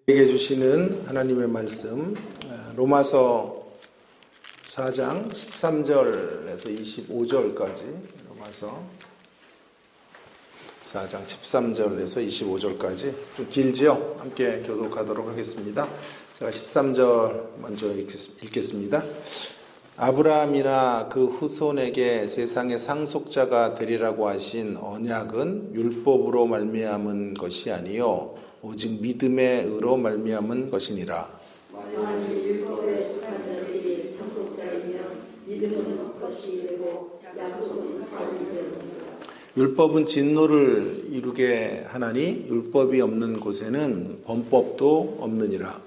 우리에게 주시는 하나님의 말씀, 로마서 4장 13절에서 25절까지, 로마서 4장 13절에서 25절까지 좀 길지요? 함께 교독하도록 하겠습니다. 제가 13절 먼저 읽겠습니다. 아브라함이나 그 후손에게 세상의 상속자가 되리라고 하신 언약은 율법으로 말미암은 것이 아니요 오직 믿음의 의로 말미암은 것이니라. 만일 율법에 속한 자들이 상속자이면 믿음은 것이 되고 약속은 하나님이 되느니라. 율법은 진노를 이루게 하나니 율법이 없는 곳에는 범법도 없느니라.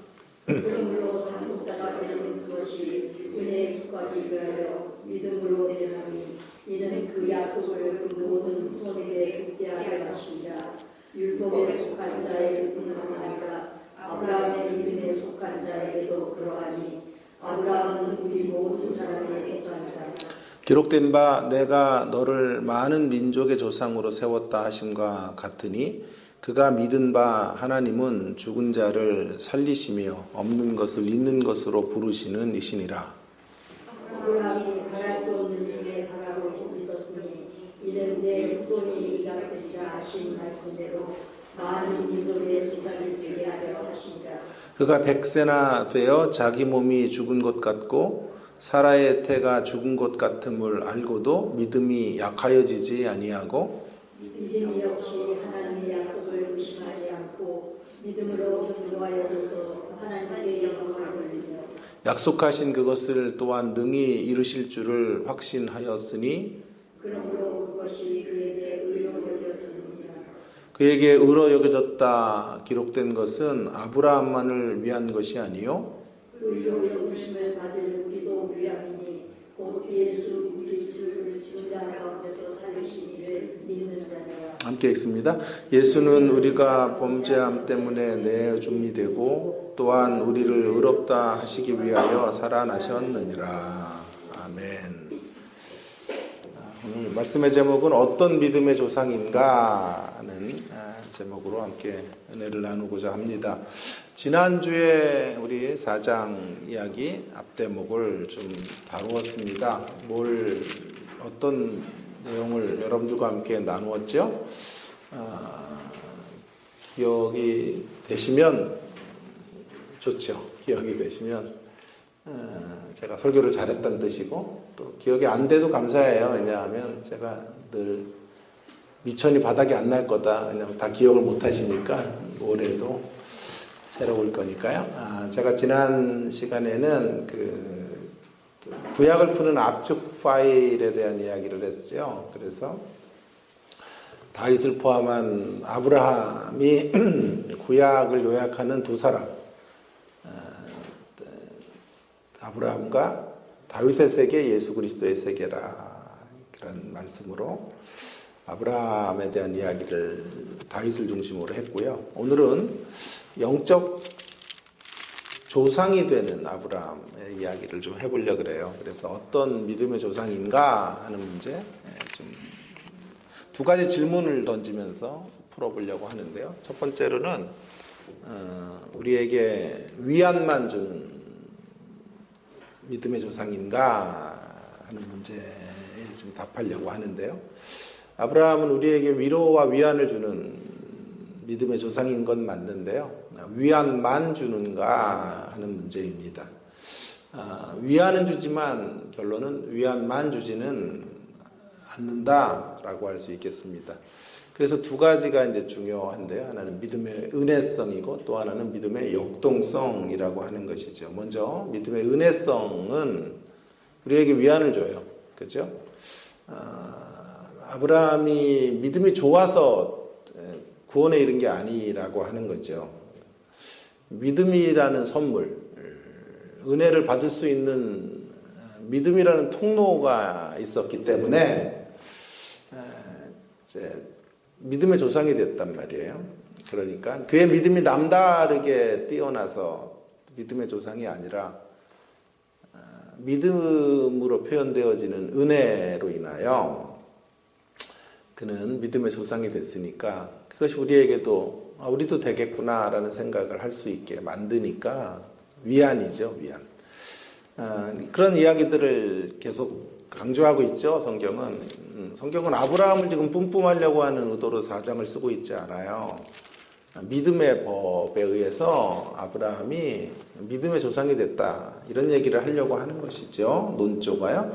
그러므로 상속자가 되는 것이 은혜에 속하기 위하여 믿음으로 되나니 이는 그 약속을 그 모든 후손에게 굳게 하려 하시니라. 율법에 속한 자에게뿐만 아니라 아브라함의 믿음에 속한 자에게도 그러하니 아브라함은 우리 모든 사람의 속한 자라. 기록된 바 내가 너를 많은 민족의 조상으로 세웠다 하심과 같으니 그가 믿은 바 하나님은 죽은 자를 살리시며 없는 것을 있는 것으로 부르시는 이시니라. 아브라함이 바랄 수 없는 중에 바라고 믿었으니 이는 내 후손이 이가 되리라 하신 말씀대로 많은 민족의 조상이 되게 하려 하시니라. 그가 100세나 되어 자기 몸이 죽은 것 같고 사라의 태가 죽은 것 같음을 알고도 믿음이 약하여지지 아니하고 믿음이 역시 하나님의 약속을 의심하지 않고 믿음으로 견고하여져서 하나님께 영광을 돌리며 약속하신 그것을 또한 능히 이루실 줄을 확신하였으니 그러므로 그것이 그에게 의로 여겨졌느니라. 그에게 의로 여겨졌다 기록된 것은 아브라함만을 위한 것이 아니요 의로 여기심을 받을 우리도 위함이니 곧 예수 그리스도를 죽은 자 가운데서 살리신 이를 믿는 자니라. 함께 읽습니다. 예수는 우리가 범죄함 때문에 내 죽음이 되고 또한 우리를 의롭다 하시기 위하여 살아나셨느니라. 아멘. 오늘 말씀의 제목은 어떤 믿음의 조상인가 하는 제목으로 함께 은혜를 나누고자 합니다. 지난주에 우리 4장 이야기 앞대목을 좀 다루었습니다. 어떤 내용을 여러분들과 함께 나누었죠? 기억이 되시면 좋죠. 기억이 되시면 제가 설교를 잘했다는 뜻이고 또 기억이 안 돼도 감사해요. 왜냐하면 제가 늘 미천이 바닥이 안 날 거다. 왜냐하면 다 기억을 못 하시니까 올해도 새로울 거니까요. 제가 지난 시간에는 구약을 푸는 압축 파일에 대한 이야기를 했죠. 그래서 다윗을 포함한 아브라함이 구약을 요약하는 두 사람, 아브라함과 다윗의 세계, 예수 그리스도의 세계라 그런 말씀으로 아브라함에 대한 이야기를 다윗을 중심으로 했고요. 오늘은 영적 조상이 되는 아브라함의 이야기를 좀 해보려고 그래요. 그래서 어떤 믿음의 조상인가 하는 문제, 좀 두 가지 질문을 던지면서 풀어보려고 하는데요. 첫 번째로는 우리에게 위안만 주는 믿음의 조상인가 하는 문제에 좀 답하려고 하는데요. 아브라함은 우리에게 위로와 위안을 주는 믿음의 조상인 건 맞는데요. 위안만 주는가 하는 문제입니다. 위안은 주지만 결론은 위안만 주지는 않는다라고 할 수 있겠습니다. 그래서 두 가지가 이제 중요한데요. 하나는 믿음의 은혜성이고 또 하나는 믿음의 역동성이라고 하는 것이죠. 먼저 믿음의 은혜성은 우리에게 위안을 줘요. 그렇죠? 아브라함이 믿음이 좋아서 구원에 이른 게 아니라고 하는 거죠. 믿음이라는 선물, 은혜를 받을 수 있는 믿음이라는 통로가 있었기 때문에 이제 믿음의 조상이 됐단 말이에요. 그러니까 그의 믿음이 남다르게 뛰어나서 믿음의 조상이 아니라 믿음으로 표현되어지는 은혜로 인하여 그는 믿음의 조상이 됐으니까 그것이 우리에게도 우리도 되겠구나라는 생각을 할 수 있게 만드니까 위안이죠, 위안. 그런 이야기들을 계속 강조하고 있죠, 성경은. 성경은 아브라함을 지금 뿜뿜하려고 하는 의도로 4장을 쓰고 있지 않아요. 믿음의 법에 의해서 아브라함이 믿음의 조상이 됐다, 이런 얘기를 하려고 하는 것이죠, 논조가요.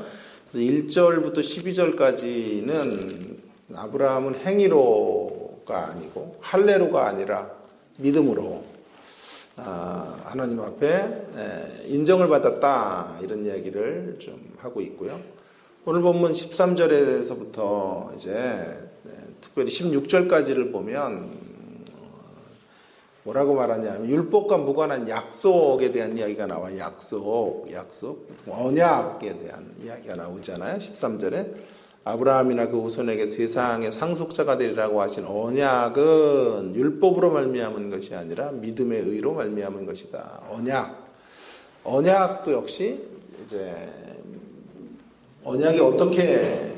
그래서 1절부터 12절까지는 아브라함은 행위로가 아니고 할례로가 아니라 믿음으로 하나님 앞에 인정을 받았다, 이런 이야기를 좀 하고 있고요. 오늘 본문 13절에서부터 이제 특별히 16절까지를 보면 뭐라고 말하냐면 율법과 무관한 약속에 대한 이야기가 나와요. 약속, 언약에 대한 이야기가 나오잖아요. 13절에 아브라함이나 그 후손에게 세상의 상속자가 되리라고 하신 언약은 율법으로 말미암은 것이 아니라 믿음의 의로 말미암은 것이다. 언약도 역시 이제 언약이 어떻게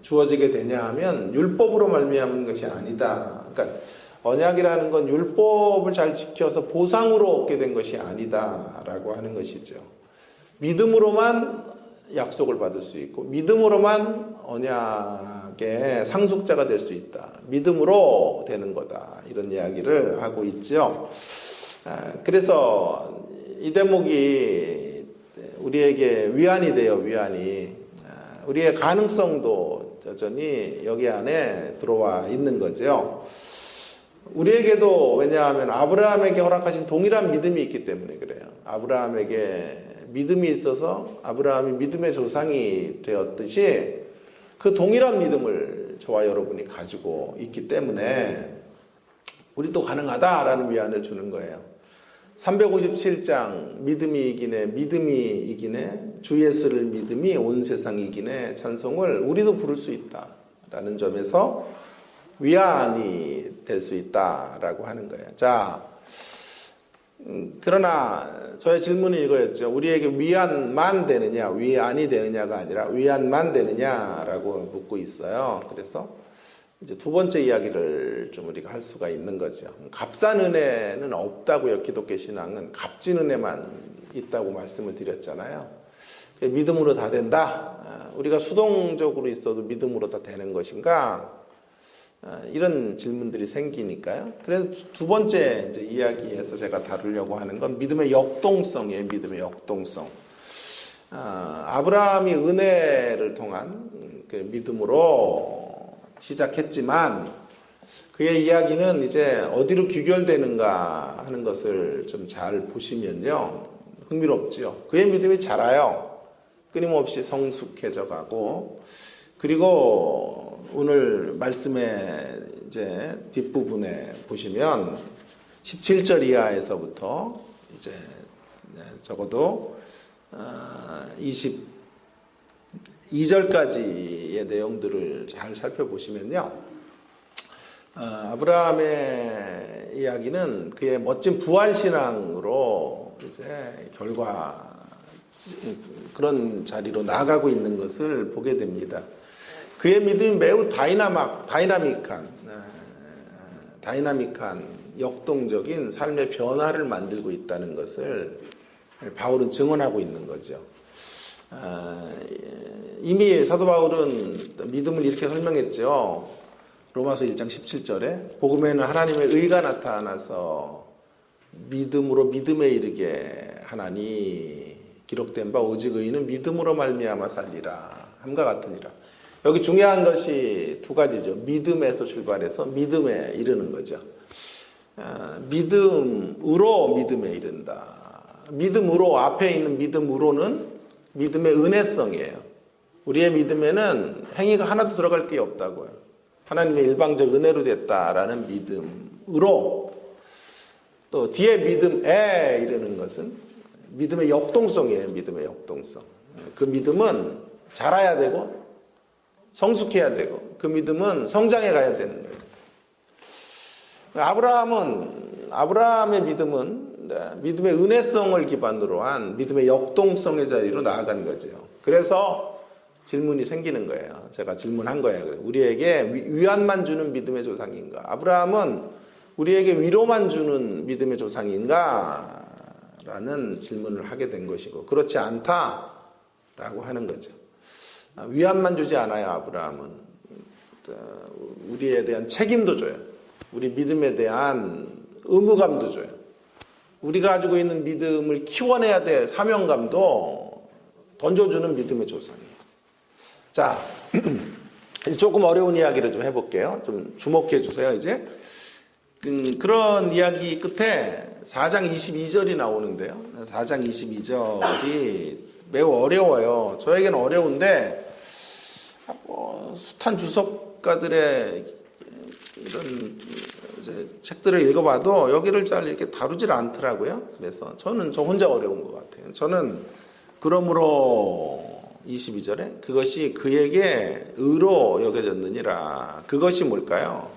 주어지게 되냐 하면 율법으로 말미암은 것이 아니다. 그러니까 언약이라는 건 율법을 잘 지켜서 보상으로 얻게 된 것이 아니다라고 하는 것이죠. 믿음으로만 약속을 받을 수 있고 믿음으로만 언약의 상속자가 될 수 있다. 믿음으로 되는 거다. 이런 이야기를 하고 있죠. 그래서 이 대목이 우리에게 위안이 돼요. 위안이. 우리의 가능성도 여전히 여기 안에 들어와 있는 거죠. 우리에게도, 왜냐하면 아브라함에게 허락하신 동일한 믿음이 있기 때문에 그래요. 아브라함에게 믿음이 있어서 아브라함이 믿음의 조상이 되었듯이 그 동일한 믿음을 저와 여러분이 가지고 있기 때문에 우리도 가능하다라는 위안을 주는 거예요. 357장 믿음이 이기네 주 예수를 믿음이 온 세상이 이기네 찬송을 우리도 부를 수 있다라는 점에서 위안이 될 수 있다라고 하는 거예요. 자, 그러나 저의 질문은 이거였죠. 우리에게 위안만 되느냐, 위안이 되느냐가 아니라 위안만 되느냐라고 묻고 있어요. 그래서 이제 두 번째 이야기를 좀 우리가 할 수가 있는 거죠. 값싼 은혜는 없다고요. 기독교 신앙은 값진 은혜만 있다고 말씀을 드렸잖아요. 믿음으로 다 된다. 우리가 수동적으로 있어도 믿음으로 다 되는 것인가? 이런 질문들이 생기니까요. 그래서 두 번째 이제 이야기에서 제가 다루려고 하는 건 믿음의 역동성이에요. 믿음의 역동성. 아브라함이 은혜를 통한 그 믿음으로 시작했지만 그의 이야기는 이제 어디로 귀결되는가 하는 것을 좀 잘 보시면요. 흥미롭죠. 그의 믿음이 자라요. 끊임없이 성숙해져 가고, 그리고 오늘 말씀의 이제 뒷부분에 보시면 17절 이하에서부터 이제 적어도 22절까지의 내용들을 잘 살펴보시면요. 아브라함의 이야기는 그의 멋진 부활신앙으로 이제 그런 자리로 나아가고 있는 것을 보게 됩니다. 그의 믿음이 매우 다이나믹한 역동적인 삶의 변화를 만들고 있다는 것을 바울은 증언하고 있는 거죠. 이미 사도 바울은 믿음을 이렇게 설명했죠. 로마서 1장 17절에 복음에는 하나님의 의가 나타나서 믿음으로 믿음에 이르게 하나니 기록된 바 오직 의인은 믿음으로 말미암아 살리라 함과 같으니라. 여기 중요한 것이 두 가지죠. 믿음에서 출발해서 믿음에 이르는 거죠. 믿음으로 믿음에 이른다. 믿음으로, 앞에 있는 믿음으로는 믿음의 은혜성이에요. 우리의 믿음에는 행위가 하나도 들어갈 게 없다고요. 하나님의 일방적 은혜로 됐다라는 믿음으로, 또 뒤에 믿음에 이르는 것은 믿음의 역동성이에요. 믿음의 역동성. 그 믿음은 자라야 되고 성숙해야 되고 그 믿음은 성장해 가야 되는 거예요. 아브라함의 믿음은 믿음의 은혜성을 기반으로 한 믿음의 역동성의 자리로 나아간 거죠. 그래서 질문이 생기는 거예요. 제가 질문한 거예요. 우리에게 위안만 주는 믿음의 조상인가? 아브라함은 우리에게 위로만 주는 믿음의 조상인가? 라는 질문을 하게 된 것이고, 그렇지 않다라고 하는 거죠. 위안만 주지 않아요, 아브라함은. 우리에 대한 책임도 줘요. 우리 믿음에 대한 의무감도 줘요. 우리가 가지고 있는 믿음을 키워내야 될 사명감도 던져주는 믿음의 조상이에요. 자, 조금 어려운 이야기를 좀 해볼게요. 좀 주목해 주세요, 이제. 그런 이야기 끝에 4장 22절이 나오는데요. 4장 22절이 매우 어려워요. 저에게는 어려운데, 숱한 주석가들의 이런 이제 책들을 읽어봐도 여기를 잘 이렇게 다루질 않더라고요. 그래서 저는 저 혼자 어려운 것 같아요. 저는 그러므로 22절에 그것이 그에게 의로 여겨졌느니라. 그것이 뭘까요?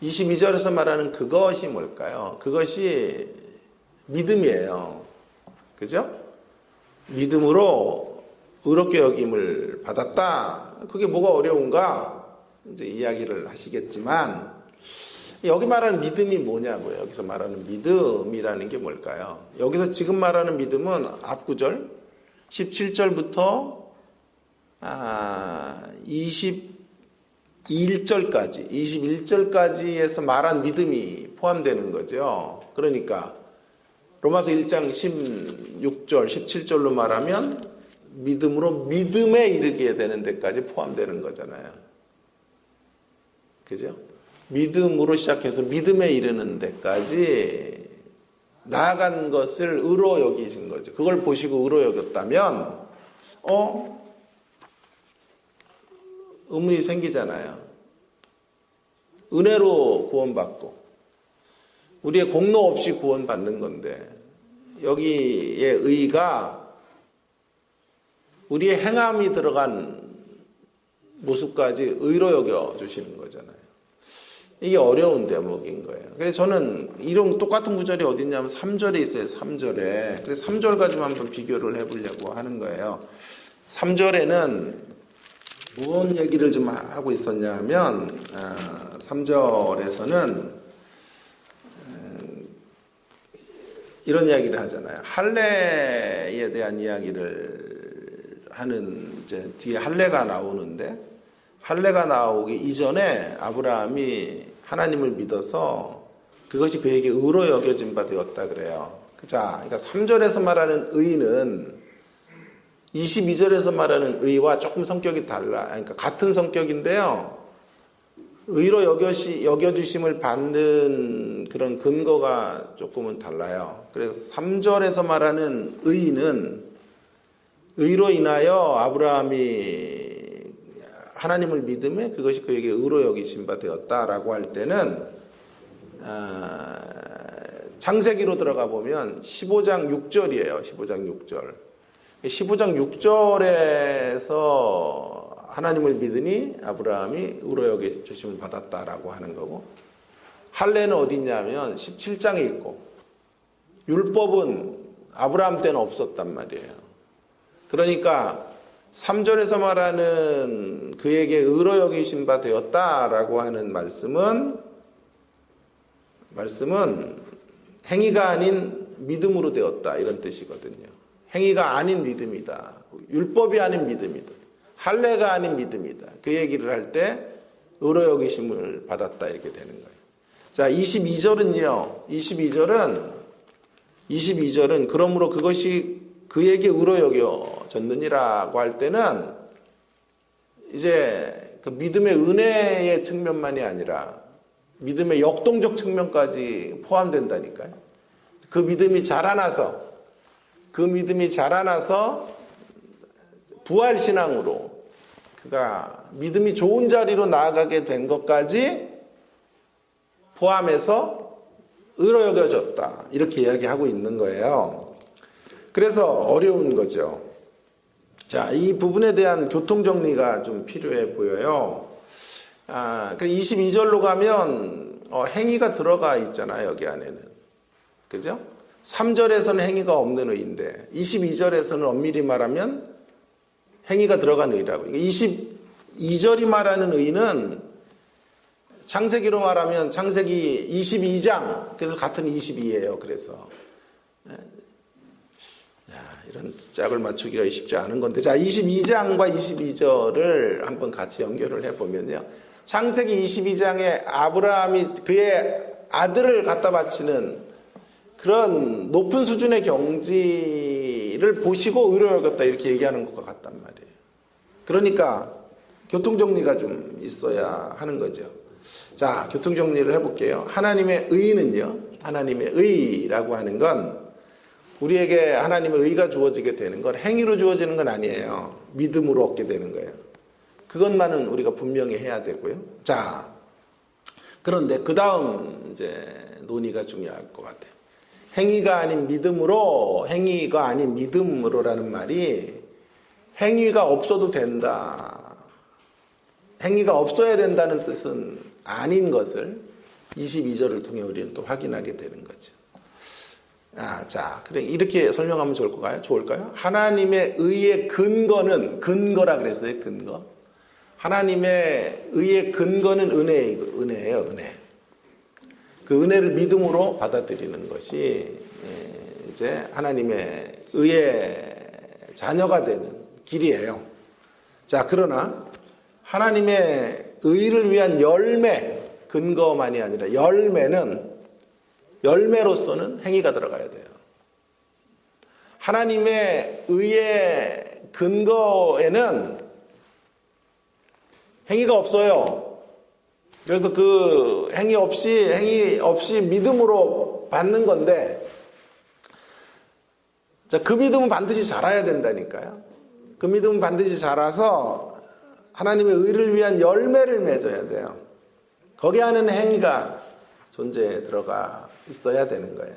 22절에서 말하는 그것이 뭘까요? 그것이 믿음이에요. 그죠? 믿음으로 의롭게 여김을 받았다. 그게 뭐가 어려운가? 이제 이야기를 하시겠지만, 여기 말하는 믿음이 뭐냐고요? 여기서 말하는 믿음이라는 게 뭘까요? 여기서 지금 말하는 믿음은 앞구절 17절부터 21절까지에서 말한 믿음이 포함되는 거죠. 그러니까 로마서 1장 16절, 17절로 말하면 믿음으로 믿음에 이르게 되는 데까지 포함되는 거잖아요. 그죠? 믿음으로 시작해서 믿음에 이르는 데까지 나아간 것을 의로 여기신 거죠. 그걸 보시고 의로 여겼다면 의문이 생기잖아요. 은혜로 구원받고 우리의 공로 없이 구원받는 건데 여기에 의가 우리의 행함이 들어간 모습까지 의로 여겨주시는 거잖아요. 이게 어려운 대목인 거예요. 그래서 저는 이런 똑같은 구절이 어디 있냐면 3절에 있어요. 3절에. 그래서 3절 가지고 한번 비교를 해보려고 하는 거예요. 3절에는 무슨 얘기를 좀 하고 있었냐면 3절에서는 이런 이야기를 하잖아요. 할례에 대한 이야기를 하는 이제 뒤에 할례가 나오는데 할례가 나오기 이전에 아브라함이 하나님을 믿어서 그것이 그에게 의로 여겨진 바 되었다 그래요. 자, 그러니까 3절에서 말하는 의는 22절에서 말하는 의와 조금 성격이 달라. 그러니까 같은 성격인데요. 의로 여겨주심을 받는 그런 근거가 조금은 달라요. 그래서 3절에서 말하는 의는 의로 인하여 아브라함이 하나님을 믿음에 그것이 그에게 의로 여기신 바 되었다라고 할 때는 창세기로 들어가 보면 15장 6절이에요. 15장 6절. 15장 6절에서 하나님을 믿으니 아브라함이 의로 여겨주심을 받았다라고 하는 거고 할례는 어디 있냐면 17장에 있고 율법은 아브라함 때는 없었단 말이에요. 그러니까 3절에서 말하는 그에게 의로 여기신 바 되었다라고 하는 말씀은 행위가 아닌 믿음으로 되었다 이런 뜻이거든요. 행위가 아닌 믿음이다. 율법이 아닌 믿음이다. 할례가 아닌 믿음이다. 그 얘기를 할 때 의로 여기심을 받았다 이렇게 되는 거예요. 자, 22절은요. 22절은 그러므로 그것이 그에게 의로 여겨졌느니라고 할 때는 이제 그 믿음의 은혜의 측면만이 아니라 믿음의 역동적 측면까지 포함된다니까요. 그 믿음이 자라나서 부활신앙으로 그가 믿음이 좋은 자리로 나아가게 된 것까지 포함해서 의로 여겨졌다. 이렇게 이야기하고 있는 거예요. 그래서 어려운 거죠. 자, 이 부분에 대한 교통정리가 좀 필요해 보여요. 22절로 가면 행위가 들어가 있잖아요. 여기 안에는. 그죠? 3절에서는 행위가 없는 의인데 22절에서는 엄밀히 말하면 행위가 들어간 의라고. 22절이 말하는 의는 창세기로 말하면 창세기 22장, 그래서 같은 22예요. 그래서 이런 짝을 맞추기가 쉽지 않은 건데, 자, 22장과 22절을 한번 같이 연결을 해보면요. 창세기 22장에 아브라함이 그의 아들을 갖다 바치는 그런 높은 수준의 경지를 보시고 의로 여겼다, 이렇게 얘기하는 것과 같단 말이에요. 그러니까 교통정리가 좀 있어야 하는 거죠. 자, 교통정리를 해볼게요. 하나님의 의는요, 하나님의 의라고 하는 건 우리에게 하나님의 의가 주어지게 되는 건 행위로 주어지는 건 아니에요. 믿음으로 얻게 되는 거예요. 그것만은 우리가 분명히 해야 되고요. 자, 그런데 그 다음 이제 논의가 중요할 것 같아요. 행위가 아닌 믿음으로, 행위가 아닌 믿음으로라는 말이 행위가 없어도 된다, 행위가 없어야 된다는 뜻은 아닌 것을 22절을 통해 우리는 또 확인하게 되는 거죠. 자, 그래, 이렇게 설명하면 좋을까요? 하나님의 의의 근거는, 근거라 그랬어요, 근거. 하나님의 의의 근거는 은혜예요, 은혜. 그 은혜를 믿음으로 받아들이는 것이 이제 하나님의 의의 자녀가 되는 길이에요. 자, 그러나 하나님의 의를 위한 열매, 근거만이 아니라 열매로서는 행위가 들어가야 돼요. 하나님의 의의 근거에는 행위가 없어요. 그래서 그 행위 없이 믿음으로 받는 건데, 자, 그 믿음은 반드시 자라야 된다니까요. 그 믿음은 반드시 자라서 하나님의 의를 위한 열매를 맺어야 돼요. 거기에 하는 행위가 존재에 들어가 있어야 되는 거예요.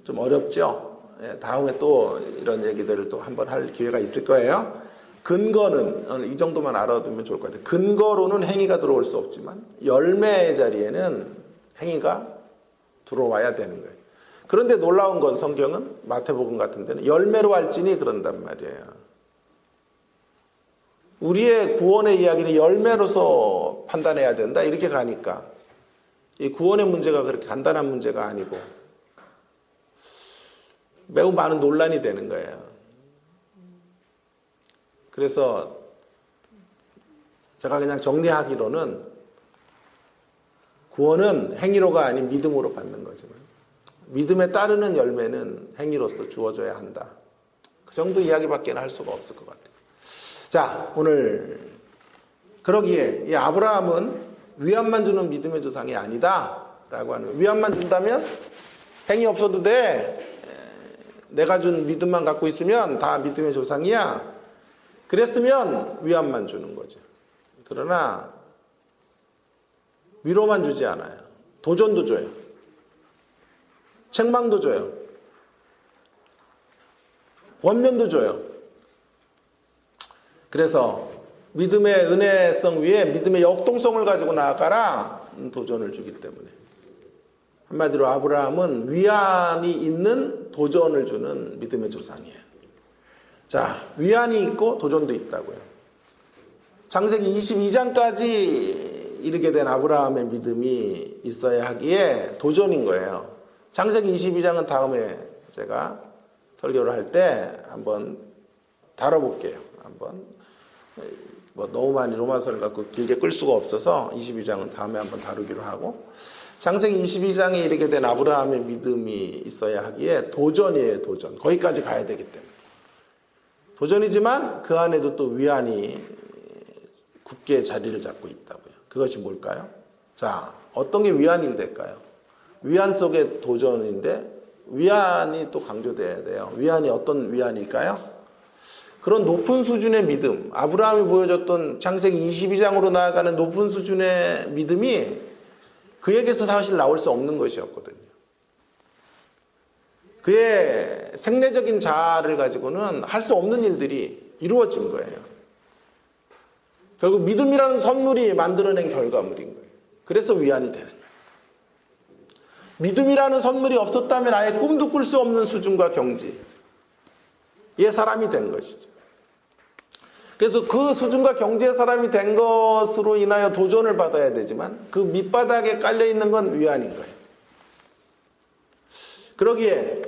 좀 어렵죠? 다음에 또 이런 얘기들을 또 한번 할 기회가 있을 거예요. 근거는 이 정도만 알아두면 좋을 것 같아요. 근거로는 행위가 들어올 수 없지만 열매의 자리에는 행위가 들어와야 되는 거예요. 그런데 놀라운 건 성경은 마태복음 같은 데는 열매로 할지니 그런단 말이에요. 우리의 구원의 이야기는 열매로서 판단해야 된다, 이렇게 가니까 이 구원의 문제가 그렇게 간단한 문제가 아니고 매우 많은 논란이 되는 거예요. 그래서 제가 그냥 정리하기로는 구원은 행위로가 아닌 믿음으로 받는 거지만 믿음에 따르는 열매는 행위로서 주어져야 한다. 그 정도 이야기밖에 할 수가 없을 것 같아요. 자, 오늘 그러기에 이 아브라함은 위안만 주는 믿음의 조상이 아니다 라고 하는 거예요. 위안만 준다면 행위 없어도 돼, 내가 준 믿음만 갖고 있으면 다 믿음의 조상이야, 그랬으면 위안만 주는 거죠. 그러나 위로만 주지 않아요. 도전도 줘요. 책망도 줘요. 권면도 줘요. 그래서 믿음의 은혜성 위에 믿음의 역동성을 가지고 나아가라, 도전을 주기 때문에. 한마디로 아브라함은 위안이 있는 도전을 주는 믿음의 조상이에요. 자, 위안이 있고 도전도 있다고요. 창세기 22장까지 이르게 된 아브라함의 믿음이 있어야 하기에 도전인 거예요. 창세기 22장은 다음에 제가 설교를 할 때 한번 다뤄볼게요. 한번 너무 많이 로마서를 갖고 길게 끌 수가 없어서 22장은 다음에 한번 다루기로 하고, 창세기 22장에 이르게 된 아브라함의 믿음이 있어야 하기에 도전이에요, 도전. 거기까지 가야 되기 때문에. 도전이지만 그 안에도 또 위안이 굳게 자리를 잡고 있다고요. 그것이 뭘까요? 자, 어떤 게 위안이 될까요? 위안 속에 도전인데 위안이 또 강조돼야 돼요. 위안이 어떤 위안일까요? 그런 높은 수준의 믿음, 아브라함이 보여줬던 창세기 22장으로 나아가는 높은 수준의 믿음이 그에게서 사실 나올 수 없는 것이었거든요. 그의 생내적인 자아를 가지고는 할 수 없는 일들이 이루어진 거예요. 결국 믿음이라는 선물이 만들어낸 결과물인 거예요. 그래서 위안이 되는 거예요. 믿음이라는 선물이 없었다면 아예 꿈도 꿀 수 없는 수준과 경지의 사람이 된 것이죠. 그래서 그 수준과 경지의 사람이 된 것으로 인하여 도전을 받아야 되지만 그 밑바닥에 깔려있는 건 위안인 거예요. 그러기에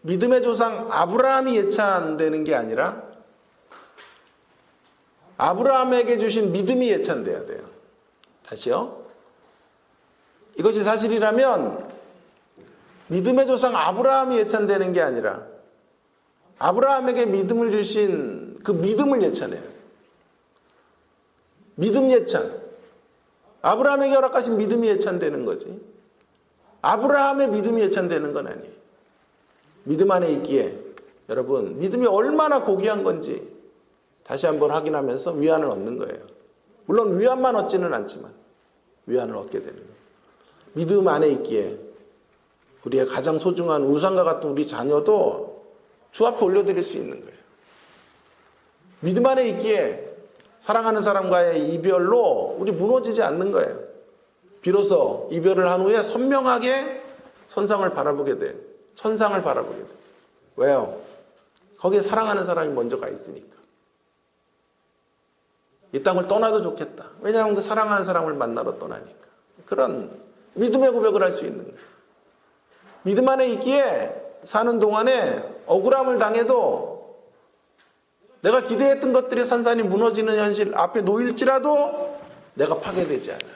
믿음의 조상 아브라함이 예찬되는 게 아니라 아브라함에게 주신 믿음이 예찬돼야 돼요. 다시요. 이것이 사실이라면 믿음의 조상 아브라함이 예찬되는 게 아니라 아브라함에게 믿음을 주신 그 믿음을 예찬해요. 믿음 예찬. 아브라함에게 허락하신 믿음이 예찬되는 거지. 아브라함의 믿음이 예찬되는 건 아니에요. 믿음 안에 있기에 여러분 믿음이 얼마나 고귀한 건지 다시 한번 확인하면서 위안을 얻는 거예요. 물론 위안만 얻지는 않지만 위안을 얻게 되는 거예요. 믿음 안에 있기에 우리의 가장 소중한 우상과 같은 우리 자녀도 주 앞에 올려드릴 수 있는 거예요. 믿음 안에 있기에 사랑하는 사람과의 이별로 우리 무너지지 않는 거예요. 비로소 이별을 한 후에 선명하게 선상을 바라보게 돼요. 천상을 바라보게 돼요. 왜요? 거기에 사랑하는 사람이 먼저 가 있으니까. 이 땅을 떠나도 좋겠다. 왜냐하면 그 사랑하는 사람을 만나러 떠나니까. 그런 믿음의 고백을 할 수 있는 거예요. 믿음 안에 있기에 사는 동안에 억울함을 당해도 내가 기대했던 것들이 산산이 무너지는 현실 앞에 놓일지라도 내가 파괴되지 않아요.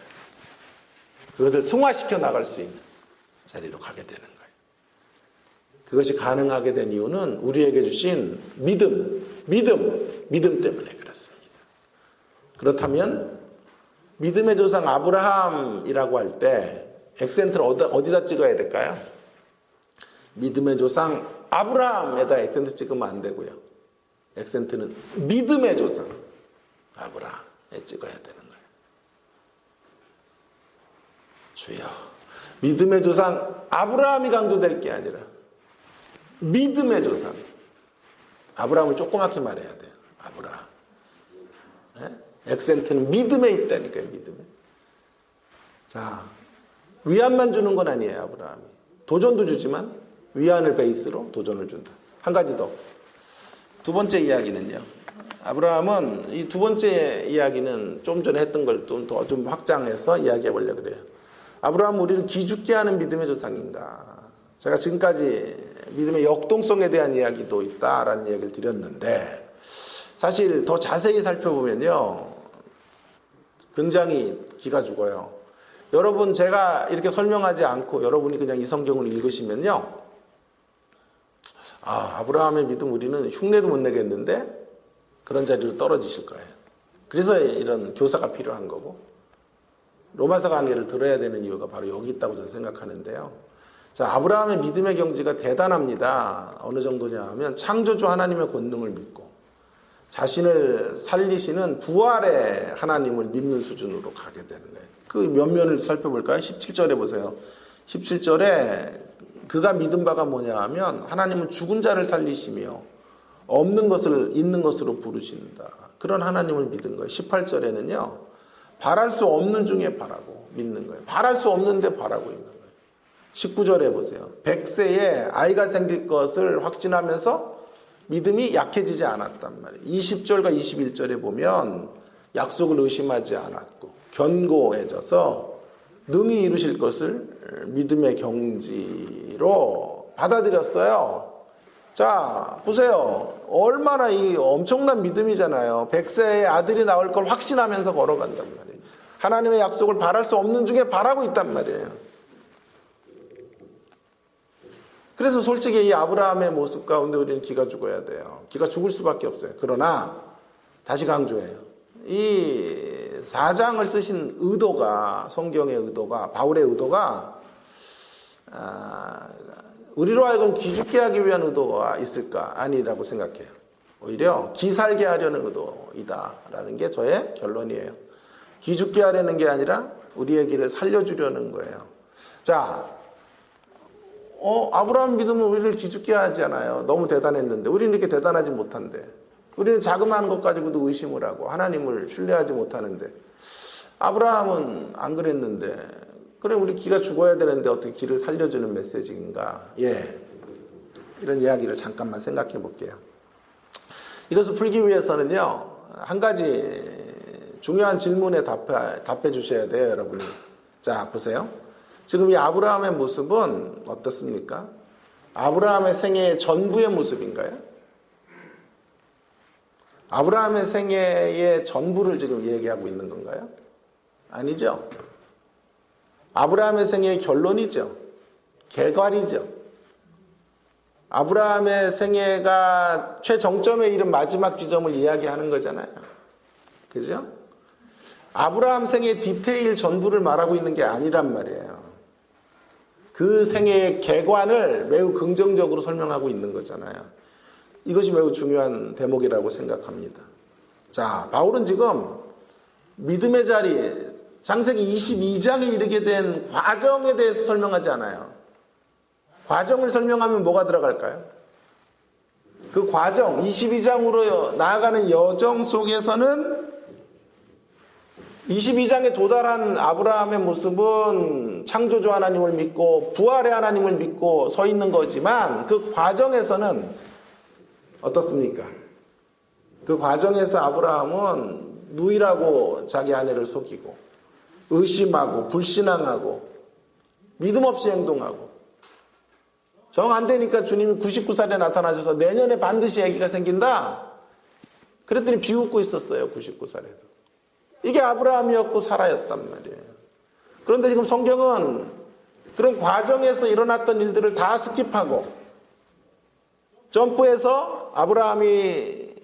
그것을 승화시켜 나갈 수 있는 자리로 가게 되는 거예요. 그것이 가능하게 된 이유는 우리에게 주신 믿음 때문에 그렇습니다. 그렇다면 믿음의 조상 아브라함이라고 할 때 액센트를 어디다 찍어야 될까요? 믿음의 조상 아브라함에다 액센트 찍으면 안 되고요. 액센트는 믿음의 조상 아브라함에 찍어야 되는 거예요. 주여, 믿음의 조상 아브라함이 강조될 게 아니라 믿음의 조상 아브라함을 조그맣게 말해야 돼요. 아브라함. 네? 액센트는 믿음에 있다니까요. 믿음에. 자, 위안만 주는 건 아니에요. 아브라함이. 도전도 주지만 위안을 베이스로 도전을 준다. 한 가지 더. 두 번째 이야기는요. 아브라함은 이 두 번째 이야기는 좀 전에 했던 걸 좀 확장해서 이야기해 보려고 그래요. 아브라함은 우리를 기죽게 하는 믿음의 조상인가? 제가 지금까지 믿음의 역동성에 대한 이야기도 있다라는 이야기를 드렸는데 사실 더 자세히 살펴보면요. 굉장히 기가 죽어요. 여러분 제가 이렇게 설명하지 않고 여러분이 그냥 이 성경을 읽으시면요. 아브라함의 믿음 우리는 흉내도 못 내겠는데 그런 자리로 떨어지실 거예요. 그래서 이런 교사가 필요한 거고 로마서 강의를 들어야 되는 이유가 바로 여기 있다고 저는 생각하는데요. 자, 아브라함의 믿음의 경지가 대단합니다. 어느 정도냐 하면 창조주 하나님의 권능을 믿고 자신을 살리시는 부활의 하나님을 믿는 수준으로 가게 되는 거예요. 그 면면을 살펴볼까요? 17절에 보세요. 17절에 그가 믿은 바가 뭐냐 하면 하나님은 죽은 자를 살리시며 없는 것을 있는 것으로 부르신다. 그런 하나님을 믿은 거예요. 18절에는요. 바랄 수 없는 중에 바라고 믿는 거예요. 바랄 수 없는데 바라고 있는 거예요. 19절에 보세요. 100세에 아이가 생길 것을 확신하면서 믿음이 약해지지 않았단 말이에요. 20절과 21절에 보면 약속을 의심하지 않았고 견고해져서 능히 이루실 것을 믿음의 경지로 받아들였어요. 자, 보세요. 얼마나 이 엄청난 믿음이잖아요. 100세에 아들이 나올 걸 확신하면서 걸어간단 말이에요. 하나님의 약속을 바랄 수 없는 중에 바라고 있단 말이에요. 그래서 솔직히 이 아브라함의 모습 가운데 우리는 기가 죽어야 돼요. 기가 죽을 수밖에 없어요. 그러나 다시 강조해요. 이 4장을 쓰신 의도가 성경의 의도가 바울의 의도가 우리로 하여금 기죽게 하기 위한 의도가 있을까? 아니라고 생각해요. 오히려 기살게 하려는 의도이다라는 게 저의 결론이에요. 기죽게 하려는 게 아니라 우리의 길을 살려주려는 거예요. 자, 아브라함 믿음은 우리를 기죽게 하지 않아요. 너무 대단했는데 우리는 이렇게 대단하지 못한데 우리는 자그마한 것 가지고도 의심을 하고 하나님을 신뢰하지 못하는데 아브라함은 안 그랬는데 그래 우리 기가 죽어야 되는데 어떻게 기를 살려주는 메시지인가. 예, 이런 이야기를 잠깐만 생각해 볼게요. 이것을 풀기 위해서는요 한 가지 중요한 질문에 답해 주셔야 돼요, 여러분이. 자, 보세요. 지금 이 아브라함의 모습은 어떻습니까? 아브라함의 생애의 전부의 모습인가요? 아브라함의 생애의 전부를 지금 얘기하고 있는 건가요? 아니죠. 아브라함의 생애의 결론이죠. 결과이죠. 아브라함의 생애가 최정점에 이른 마지막 지점을 이야기하는 거잖아요. 그죠? 아브라함 생애의 디테일 전부를 말하고 있는 게 아니란 말이에요. 그 생애의 개관을 매우 긍정적으로 설명하고 있는 거잖아요. 이것이 매우 중요한 대목이라고 생각합니다. 자, 바울은 지금 믿음의 자리, 창세기 22장에 이르게 된 과정에 대해서 설명하지 않아요. 과정을 설명하면 뭐가 들어갈까요? 그 과정, 22장으로 나아가는 여정 속에서는 22장에 도달한 아브라함의 모습은 창조주 하나님을 믿고 부활의 하나님을 믿고 서 있는 거지만 그 과정에서는 어떻습니까? 그 과정에서 아브라함은 누이라고 자기 아내를 속이고 의심하고 불신앙하고 믿음 없이 행동하고 정 안 되니까 주님이 99살에 나타나셔서 내년에 반드시 아기가 생긴다. 그랬더니 비웃고 있었어요. 99살에도. 이게 아브라함이었고 사라였단 말이에요. 그런데 지금 성경은 그런 과정에서 일어났던 일들을 다 스킵하고 점프해서 아브라함이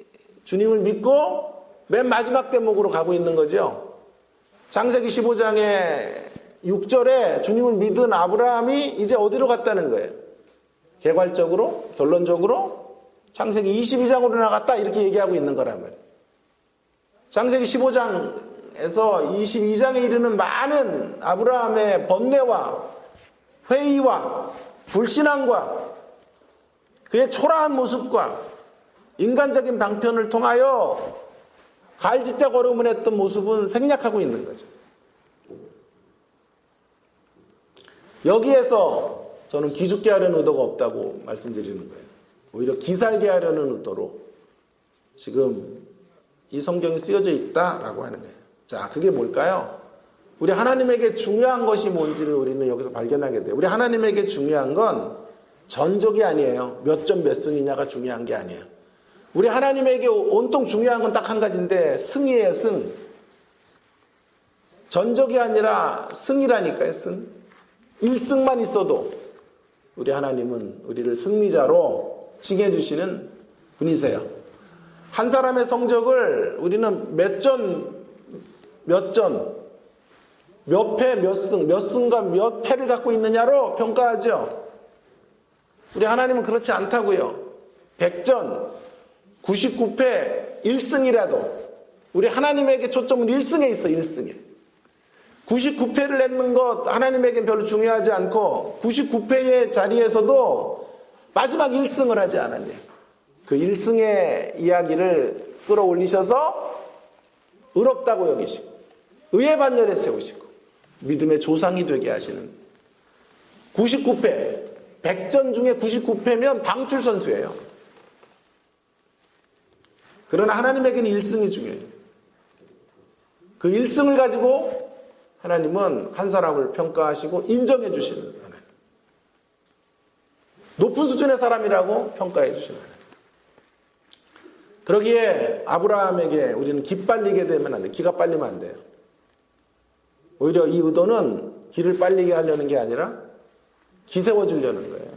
주님을 믿고 맨 마지막 대목으로 가고 있는 거죠. 창세기 15장의 6절에 주님을 믿은 아브라함이 이제 어디로 갔다는 거예요? 개괄적으로, 결론적으로 창세기 22장으로 나갔다 이렇게 얘기하고 있는 거란 말이에요. 창세기 15장에서 22장에 이르는 많은 아브라함의 번뇌와 회의와 불신앙과 그의 초라한 모습과 인간적인 방편을 통하여 갈짓자 걸음을 했던 모습은 생략하고 있는 거죠. 여기에서 저는 기죽게 하려는 의도가 없다고 말씀드리는 거예요. 오히려 기살게 하려는 의도로 지금 이 성경이 쓰여져 있다라고 하는 거예요. 자, 그게 뭘까요? 우리 하나님에게 중요한 것이 뭔지를 우리는 여기서 발견하게 돼요. 우리 하나님에게 중요한 건 전적이 아니에요. 몇 점 몇 승이냐가 중요한 게 아니에요. 우리 하나님에게 온통 중요한 건 딱 한 가지인데 승이에요, 승. 전적이 아니라 승이라니까요, 승. 1승만 있어도 우리 하나님은 우리를 승리자로 칭해주시는 분이세요. 한 사람의 성적을 우리는 몇 패, 몇 승, 몇 승과 몇 패를 갖고 있느냐로 평가하죠. 우리 하나님은 그렇지 않다고요. 100전, 99패, 1승이라도 우리 하나님에게 초점은 1승에 있어, 1승에. 99패를 냈는 것 하나님에겐 별로 중요하지 않고 99패의 자리에서도 마지막 1승을 하지 않았네요. 그 1승의 이야기를 끌어올리셔서 의롭다고 여기시고 의의 반열에 세우시고 믿음의 조상이 되게 하시는 99패 100전 중에 99패면 방출 선수예요. 그러나 하나님에게는 1승이 중요해요. 그 1승을 가지고 하나님은 한 사람을 평가하시고 인정해 주시는 하나님. 높은 수준의 사람이라고 평가해 주시는 하나님. 그러기에 아브라함에게 우리는 기빨리게 되면 안 돼요. 기가 빨리면 안 돼요. 오히려 이 의도는 기를 빨리게 하려는 게 아니라 기 세워주려는 거예요.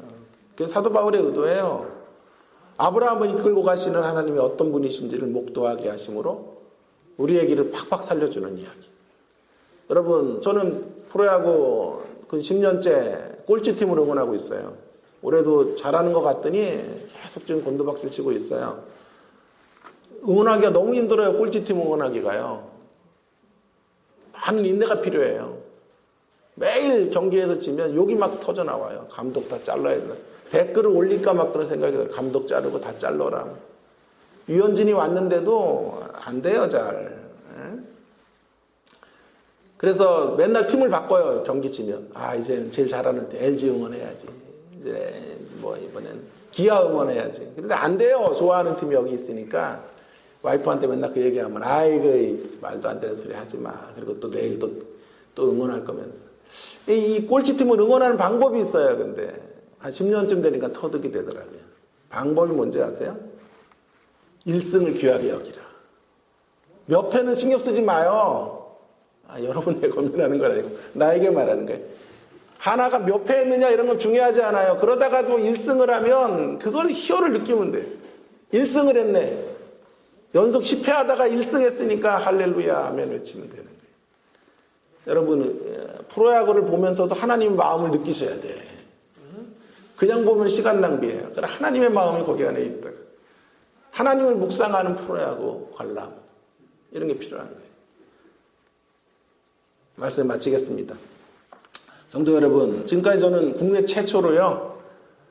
그게 사도 바울의 의도예요. 아브라함을 이끌고 가시는 하나님이 어떤 분이신지를 목도하게 하심으로 우리의 길을 팍팍 살려주는 이야기. 여러분, 저는 프로야구 근 10년째 꼴찌팀을 응원하고 있어요. 올해도 잘하는 것 같더니 계속 지금 곤두박질 치고 있어요. 응원하기가 너무 힘들어요. 꼴찌팀 응원하기가요. 많은 인내가 필요해요. 매일 경기에서 지면 욕이 막 터져 나와요. 감독 다 잘라야 된다. 댓글을 올릴까 막 그런 생각이 들어요. 감독 자르고 다 잘라라. 유현진이 왔는데도 안 돼요, 잘. 그래서 맨날 팀을 바꿔요. 경기 치면. 아, 이제 제일 잘하는 팀 LG 응원해야지. 이제 뭐 이번엔 기아 응원해야지. 근데 안 돼요. 좋아하는 팀이 여기 있으니까. 와이프한테 맨날 그 얘기하면 아이고 말도 안 되는 소리 하지 마. 그리고 또 내일 또 응원할 거면서. 이 꼴찌팀을 응원하는 방법이 있어요. 근데 한 10년쯤 되니까 터득이 되더라고요. 방법이 뭔지 아세요? 1승을 귀하게 여기라. 몇 패는 신경 쓰지 마요. 여러분에게 고민하는 거라니까. 나에게 말하는 거예요. 하나가 몇 패 했느냐 이런 건 중요하지 않아요. 그러다가도 1승을 하면 그걸 희열을 느끼면 돼요. 1승을 했네. 연속 10패 하다가 1승 했으니까 할렐루야 아멘 외치면 되는 거예요. 여러분 프로야구를 보면서도 하나님의 마음을 느끼셔야 돼. 그냥 보면 시간 낭비예요. 그러나 하나님의 마음이 거기 안에 있다. 하나님을 묵상하는 프로야구 관람 이런 게 필요한 거예요. 말씀 마치겠습니다. 성도 여러분, 지금까지 저는 국내 최초로요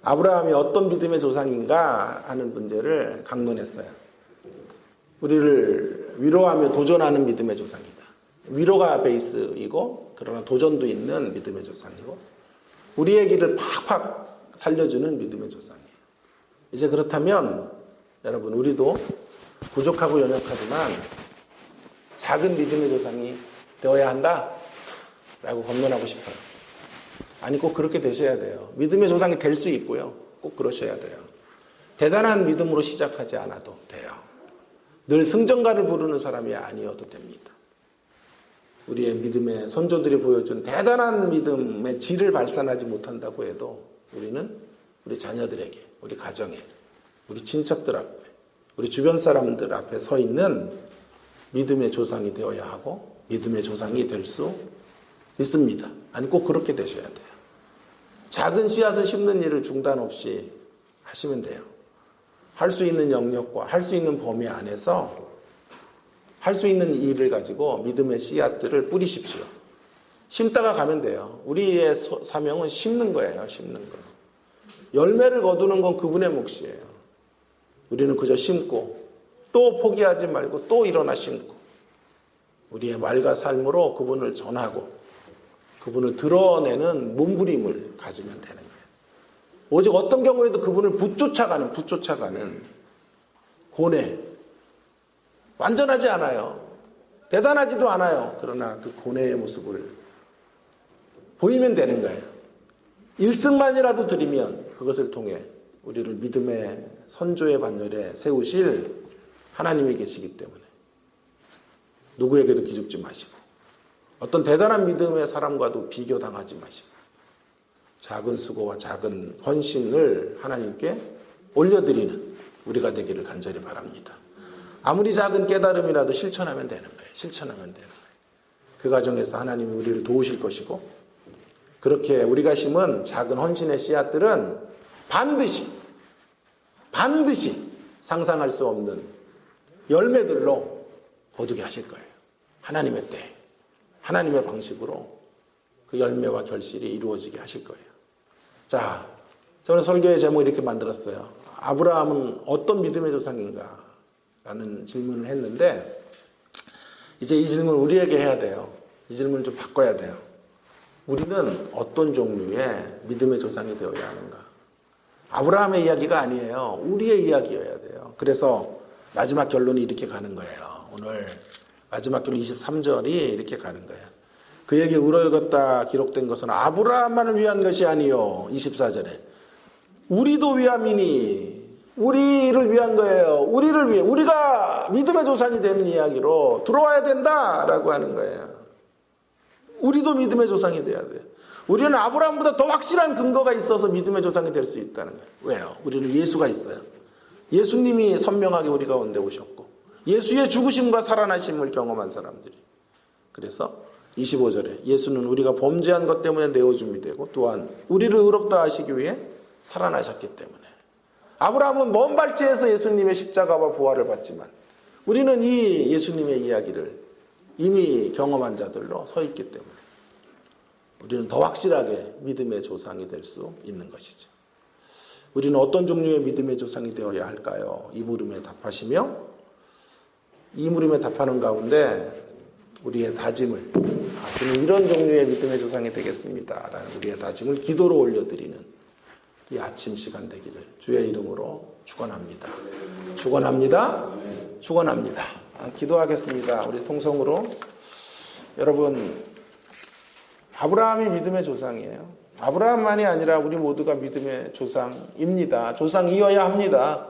아브라함이 어떤 믿음의 조상인가 하는 문제를 강론했어요. 우리를 위로하며 도전하는 믿음의 조상이다. 위로가 베이스이고 그러나 도전도 있는 믿음의 조상이고 우리의 길을 팍팍 살려주는 믿음의 조상이에요. 이제 그렇다면 여러분 우리도 부족하고 연약하지만 작은 믿음의 조상이 되어야 한다라고 권면하고 싶어요. 아니 꼭 그렇게 되셔야 돼요. 믿음의 조상이 될 수 있고요. 꼭 그러셔야 돼요. 대단한 믿음으로 시작하지 않아도 돼요. 늘 승전가를 부르는 사람이 아니어도 됩니다. 우리의 믿음의 선조들이 보여준 대단한 믿음의 질을 발산하지 못한다고 해도 우리는 우리 자녀들에게, 우리 가정에, 우리 친척들 앞에, 우리 주변 사람들 앞에 서 있는 믿음의 조상이 되어야 하고 믿음의 조상이 될 수 있습니다. 아니 꼭 그렇게 되셔야 돼요. 작은 씨앗을 심는 일을 중단 없이 하시면 돼요. 할 수 있는 영역과 할 수 있는 범위 안에서 할 수 있는 일을 가지고 믿음의 씨앗들을 뿌리십시오. 심다가 가면 돼요. 우리의 사명은 심는 거예요. 심는 거. 열매를 거두는 건 그분의 몫이에요. 우리는 그저 심고 또 포기하지 말고 또 일어나 심고 우리의 말과 삶으로 그분을 전하고 그분을 드러내는 몸부림을 가지면 되는 거예요. 오직 어떤 경우에도 그분을 붙쫓아가는 고뇌. 완전하지 않아요. 대단하지도 않아요. 그러나 그 고뇌의 모습을 보이면 되는 거예요. 1승만이라도 드리면 그것을 통해 우리를 믿음의 선조의 반열에 세우실 하나님이 계시기 때문에 누구에게도 기죽지 마시고 어떤 대단한 믿음의 사람과도 비교당하지 마시고 작은 수고와 작은 헌신을 하나님께 올려드리는 우리가 되기를 간절히 바랍니다. 아무리 작은 깨달음이라도 실천하면 되는 거예요. 실천하면 되는 거예요. 그 과정에서 하나님이 우리를 도우실 것이고 그렇게 우리가 심은 작은 헌신의 씨앗들은 반드시 상상할 수 없는 열매들로 거두게 하실 거예요. 하나님의 때, 하나님의 방식으로 그 열매와 결실이 이루어지게 하실 거예요. 자, 저는 설교의 제목을 이렇게 만들었어요. 아브라함은 어떤 믿음의 조상인가? 라는 질문을 했는데 이제 이 질문 우리에게 해야 돼요. 이 질문을 좀 바꿔야 돼요. 우리는 어떤 종류의 믿음의 조상이 되어야 하는가? 아브라함의 이야기가 아니에요. 우리의 이야기여야 돼요. 그래서 마지막 결론이 이렇게 가는 거예요. 오늘 마지막 결론 23절이 이렇게 가는 거예요. 그에게 우러러갔다 기록된 것은 아브라함만을 위한 것이 아니요. 24절에 우리도 위함이니 우리를 위한 거예요. 우리를 위해 우리가 믿음의 조상이 되는 이야기로 들어와야 된다라고 하는 거예요. 우리도 믿음의 조상이 돼야 돼요. 우리는 아브라함보다 더 확실한 근거가 있어서 믿음의 조상이 될 수 있다는 거예요. 왜요? 우리는 예수가 있어요. 예수님이 선명하게 우리 가운데 오셨고 예수의 죽으심과 살아나심을 경험한 사람들이. 그래서 25절에 예수는 우리가 범죄한 것 때문에 내어줌이 되고 또한 우리를 의롭다 하시기 위해 살아나셨기 때문에. 아브라함은 먼 발치에서 예수님의 십자가와 부활을 받지만 우리는 이 예수님의 이야기를 이미 경험한 자들로 서 있기 때문에 우리는 더 확실하게 믿음의 조상이 될 수 있는 것이죠. 우리는 어떤 종류의 믿음의 조상이 되어야 할까요? 이 물음에 답하시며 이 물음에 답하는 가운데 우리의 다짐을 저는 이런 종류의 믿음의 조상이 되겠습니다 라는 우리의 다짐을 기도로 올려드리는 이 아침 시간 되기를 주의 이름으로 축원합니다. 축원합니다. 축원합니다. 기도하겠습니다. 우리 통성으로. 여러분, 아브라함이 믿음의 조상이에요. 아브라함만이 아니라 우리 모두가 믿음의 조상입니다. 조상이어야 합니다.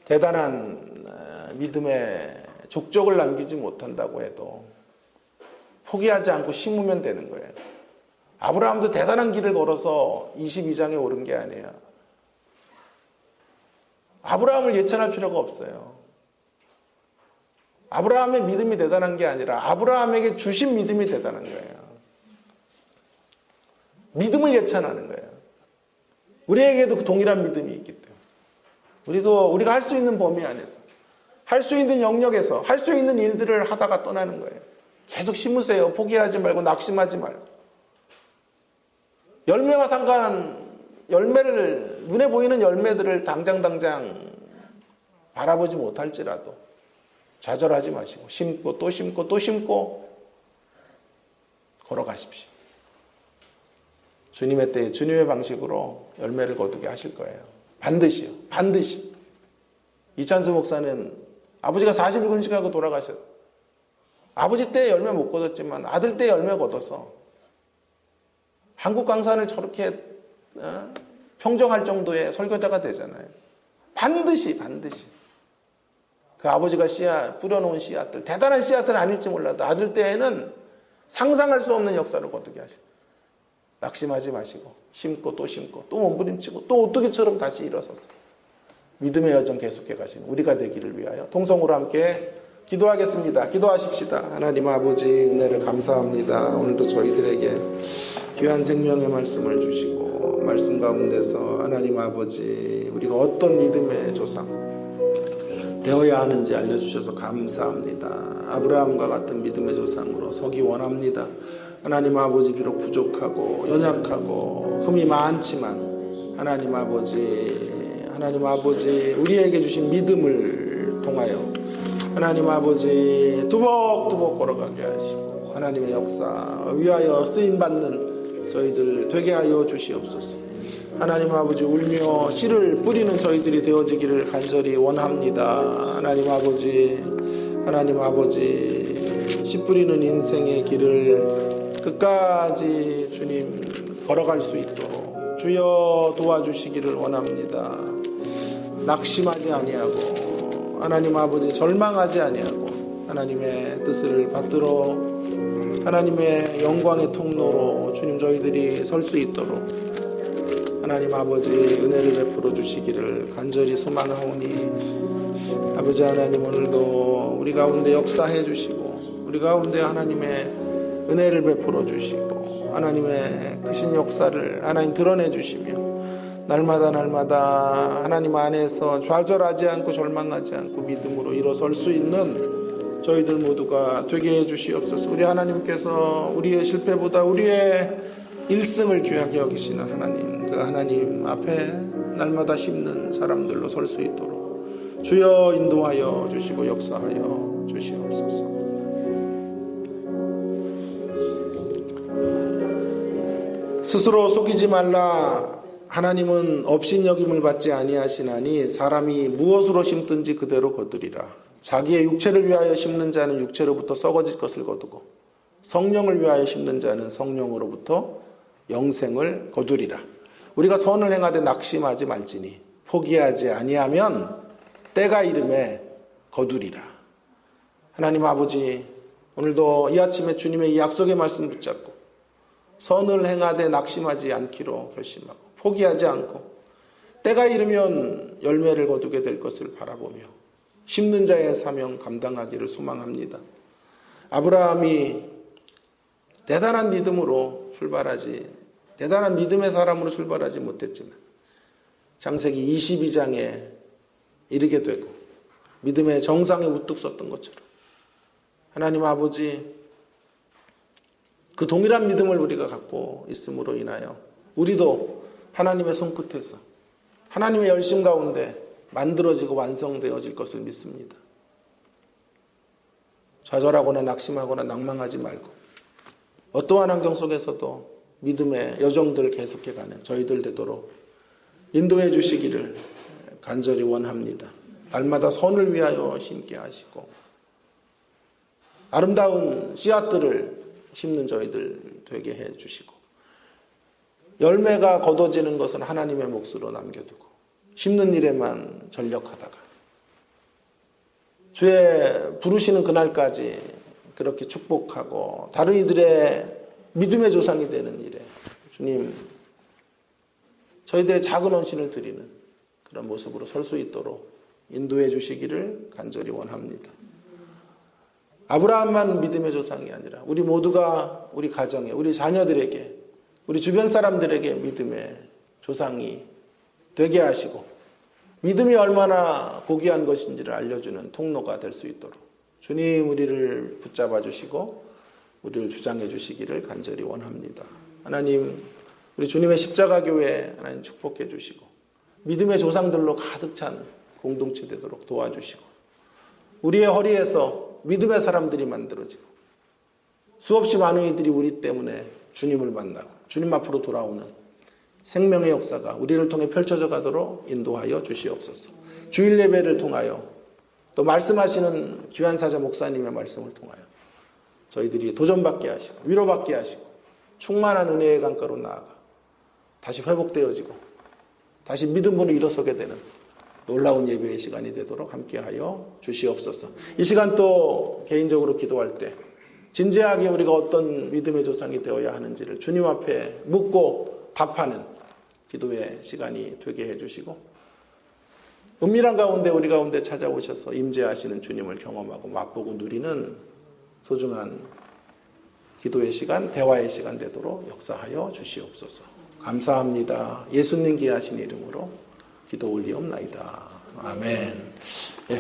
대단한 믿음의 족적을 남기지 못한다고 해도 포기하지 않고 심으면 되는 거예요. 아브라함도 대단한 길을 걸어서 22장에 오른 게 아니에요. 아브라함을 예찬할 필요가 없어요. 아브라함의 믿음이 대단한 게 아니라 아브라함에게 주신 믿음이 대단한 거예요. 믿음을 예찬하는 거예요. 우리에게도 그 동일한 믿음이 있기 때문에 우리가 할 수 있는 범위 안에서, 할 수 있는 영역에서, 할 수 있는 일들을 하다가 떠나는 거예요. 계속 심으세요. 포기하지 말고 낙심하지 말고. 열매와 열매를, 눈에 보이는 열매들을 당장 바라보지 못할지라도 좌절하지 마시고 심고 또 심고 또 심고 걸어가십시오. 주님의 때에 주님의 방식으로 열매를 거두게 하실 거예요. 반드시요. 반드시. 이찬수 목사는 아버지가 40일 금식하고 돌아가셨어요. 아버지 때 열매 못 거뒀지만 아들 때 열매 거둬서 한국 강산을 저렇게 평정할 정도의 설교자가 되잖아요. 반드시 그 아버지가 뿌려놓은 씨앗들, 대단한 씨앗은 아닐지 몰라도 아들 때에는 상상할 수 없는 역사를 거두게 하시고, 낙심하지 마시고 심고 또 몸부림치고 또 오뚜기처럼 다시 일어서서 믿음의 여정 계속해 가시는 우리가 되기를 위하여 통성으로 함께 기도하겠습니다. 기도하십시다. 하나님 아버지, 은혜를 감사합니다. 오늘도 저희들에게 귀한 생명의 말씀을 주시고 말씀 가운데서 하나님 아버지, 우리가 어떤 믿음의 조상 되어야 하는지 알려주셔서 감사합니다. 아브라함과 같은 믿음의 조상으로 서기 원합니다. 하나님 아버지, 비록 부족하고 연약하고 흠이 많지만 하나님 아버지 우리에게 주신 믿음을 통하여 하나님 아버지 두벅두벅 걸어가게 하시고 하나님의 역사 위하여 쓰임받는 저희들 되게 하여 주시옵소서. 하나님 아버지, 울며 씨를 뿌리는 저희들이 되어지기를 간절히 원합니다. 하나님 아버지 씨 뿌리는 인생의 길을 끝까지 주님 걸어갈 수 있도록 주여 도와주시기를 원합니다. 낙심하지 아니하고 하나님 아버지 절망하지 아니하고 하나님의 뜻을 받들어 하나님의 영광의 통로로 주님 저희들이 설 수 있도록 하나님 아버지 은혜를 베풀어 주시기를 간절히 소망하오니 아버지 하나님, 오늘도 우리 가운데 역사해 주시고 우리 가운데 하나님의 은혜를 베풀어 주시고 하나님의 크신 역사를 하나님 드러내 주시며 날마다 하나님 안에서 좌절하지 않고 절망하지 않고 믿음으로 일어설 수 있는 저희들 모두가 되게 해 주시옵소서. 우리 하나님께서 우리의 실패보다 우리의 일승을 귀하게 여기시는 하나님, 그 하나님 앞에 날마다 심는 사람들로 설 수 있도록 주여 인도하여 주시고 역사하여 주시옵소서. 스스로 속이지 말라. 하나님은 업신여김을 받지 아니하시나니 사람이 무엇으로 심든지 그대로 거두리라. 자기의 육체를 위하여 심는 자는 육체로부터 썩어질 것을 거두고 성령을 위하여 심는 자는 성령으로부터 영생을 거두리라. 우리가 선을 행하되 낙심하지 말지니 포기하지 아니하면 때가 이름에 거두리라. 하나님 아버지, 오늘도 이 아침에 주님의 이 약속의 말씀 붙잡고 선을 행하되 낙심하지 않기로 결심하고 포기하지 않고 때가 이르면 열매를 거두게 될 것을 바라보며 심는 자의 사명 감당하기를 소망합니다. 아브라함이 대단한 믿음의 사람으로 출발하지 못했지만 창세기 22장에 이르게 되고 믿음의 정상에 우뚝 섰던 것처럼 하나님 아버지, 그 동일한 믿음을 우리가 갖고 있음으로 인하여 우리도 하나님의 손끝에서 하나님의 열심 가운데 만들어지고 완성되어질 것을 믿습니다. 좌절하거나 낙심하거나 낭망하지 말고 어떠한 환경 속에서도 믿음의 여정들을 계속해가는 저희들 되도록 인도해 주시기를 간절히 원합니다. 날마다 선을 위하여 심게 하시고 아름다운 씨앗들을 심는 저희들 되게 해 주시고 열매가 거둬지는 것은 하나님의 몫으로 남겨두고 심는 일에만 전력하다가 주의 부르시는 그날까지 그렇게 축복하고 다른 이들의 믿음의 조상이 되는 일에 주님 저희들의 작은 헌신을 드리는 그런 모습으로 설 수 있도록 인도해 주시기를 간절히 원합니다. 아브라함만 믿음의 조상이 아니라 우리 모두가 우리 가정에 우리 자녀들에게 우리 주변 사람들에게 믿음의 조상이 되게 하시고 믿음이 얼마나 고귀한 것인지를 알려주는 통로가 될 수 있도록 주님 우리를 붙잡아 주시고 우리를 주장해 주시기를 간절히 원합니다. 하나님 우리 주님의 십자가 교회 하나님 축복해 주시고 믿음의 조상들로 가득 찬 공동체 되도록 도와주시고 우리의 허리에서 믿음의 사람들이 만들어지고 수없이 많은 이들이 우리 때문에 주님을 만나고 주님 앞으로 돌아오는 생명의 역사가 우리를 통해 펼쳐져 가도록 인도하여 주시옵소서. 주일 예배를 통하여 또 말씀하시는 귀환사자 목사님의 말씀을 통하여 저희들이 도전받게 하시고 위로받게 하시고 충만한 은혜의 강가로 나아가 다시 회복되어지고 다시 믿음으로 일어서게 되는 놀라운 예배의 시간이 되도록 함께하여 주시옵소서. 이 시간 또 개인적으로 기도할 때 진지하게 우리가 어떤 믿음의 조상이 되어야 하는지를 주님 앞에 묻고 답하는 기도의 시간이 되게 해주시고 은밀한 가운데 우리 가운데 찾아오셔서 임재하시는 주님을 경험하고 맛보고 누리는 소중한 기도의 시간, 대화의 시간 되도록 역사하여 주시옵소서. 감사합니다. 예수님 귀하신 이름으로 기도 올리옵나이다. 아멘.